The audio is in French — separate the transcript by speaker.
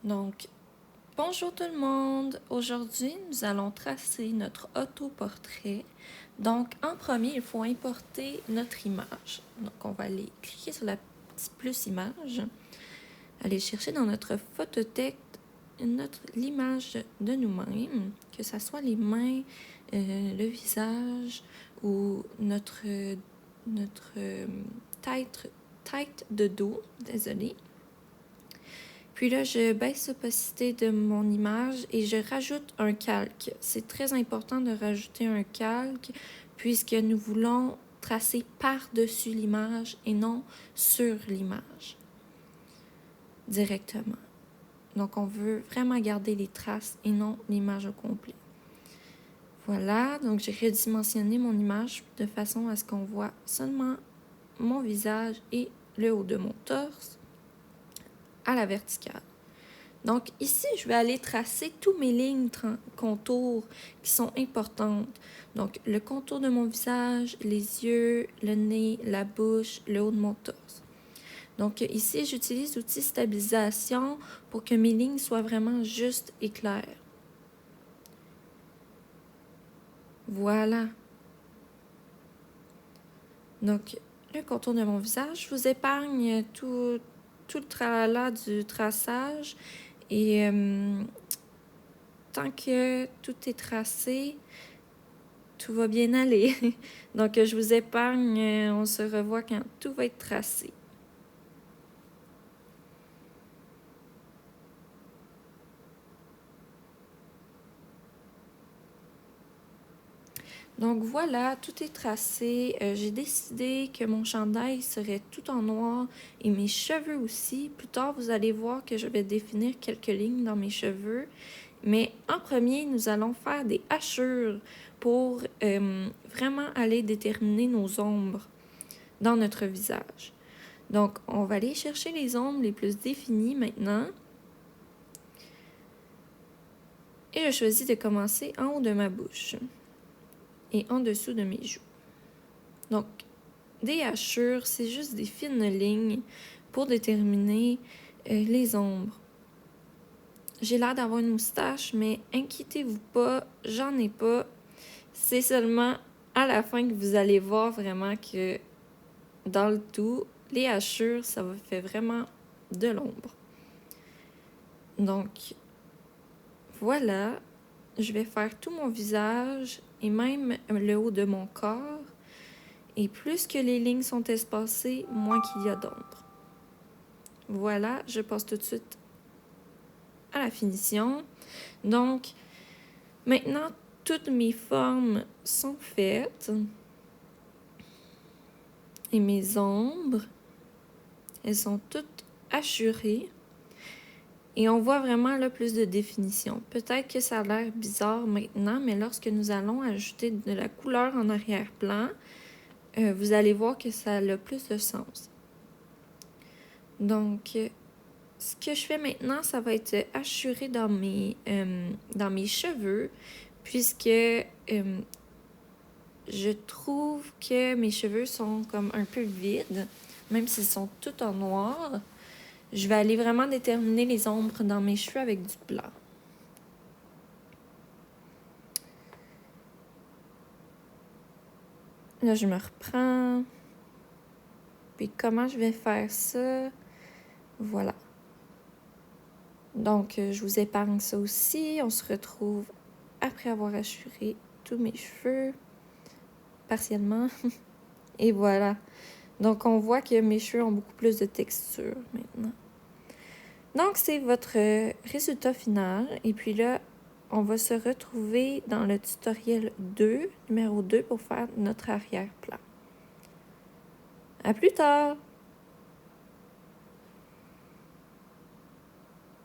Speaker 1: Donc, bonjour tout le monde! Aujourd'hui, nous allons tracer notre autoportrait. Donc, en premier, il faut importer notre image. Donc, on va aller cliquer sur la petite plus image, aller chercher dans notre photothèque l'image de nous-mêmes, que ce soit les mains, le visage ou notre tête de dos, désolé. Puis là, je baisse l'opacité de mon image et je rajoute un calque. C'est très important de rajouter un calque puisque nous voulons tracer par-dessus l'image et non sur l'image directement. Donc, on veut vraiment garder les traces et non l'image au complet. Voilà, donc j'ai redimensionné mon image de façon à ce qu'on voit seulement mon visage et le haut de mon torse à la verticale. Donc ici, je vais aller tracer tous mes lignes contours qui sont importantes. Donc le contour de mon visage, les yeux, le nez, la bouche, le haut de mon torse. Donc ici, j'utilise l'outil stabilisation pour que mes lignes soient vraiment justes et claires. Voilà. Donc le contour de mon visage, je vous épargne tout le tralala du traçage et tant que tout est tracé, tout va bien aller. Donc, je vous épargne, on se revoit quand tout va être tracé. Donc voilà, tout est tracé. J'ai décidé que mon chandail serait tout en noir et mes cheveux aussi. Plus tard, vous allez voir que je vais définir quelques lignes dans mes cheveux. Mais en premier, nous allons faire des hachures pour vraiment aller déterminer nos ombres dans notre visage. Donc, on va aller chercher les ombres les plus définies maintenant. Et je choisis de commencer en haut de ma bouche et en dessous de mes joues. Donc, des hachures, c'est juste des fines lignes pour déterminer les ombres. J'ai l'air d'avoir une moustache, mais inquiétez-vous pas, j'en ai pas. C'est seulement à la fin que vous allez voir vraiment que dans le tout, les hachures, ça fait vraiment de l'ombre. Donc, voilà, je vais faire tout mon visage et même le haut de mon corps. Et plus que les lignes sont espacées, moins qu'il y a d'ombre. Voilà, je passe tout de suite à la finition. Donc, maintenant, toutes mes formes sont faites. Et mes ombres, elles sont toutes hachurées. Et on voit vraiment là plus de définition. Peut-être que ça a l'air bizarre maintenant, mais lorsque nous allons ajouter de la couleur en arrière-plan, vous allez voir que ça a plus de sens. Donc, ce que je fais maintenant, ça va être hachuré dans mes cheveux, puisque je trouve que mes cheveux sont comme un peu vides, même s'ils sont tout en noir. Je vais aller vraiment déterminer les ombres dans mes cheveux avec du blanc. Là, je me reprends. Puis comment je vais faire ça? Voilà. Donc, je vous épargne ça aussi. On se retrouve après avoir hachuré tous mes cheveux, partiellement. Et voilà. Donc, on voit que mes cheveux ont beaucoup plus de texture maintenant. Donc, c'est votre résultat final. Et puis là, on va se retrouver dans le tutoriel 2, numéro 2, pour faire notre arrière-plan. À plus tard!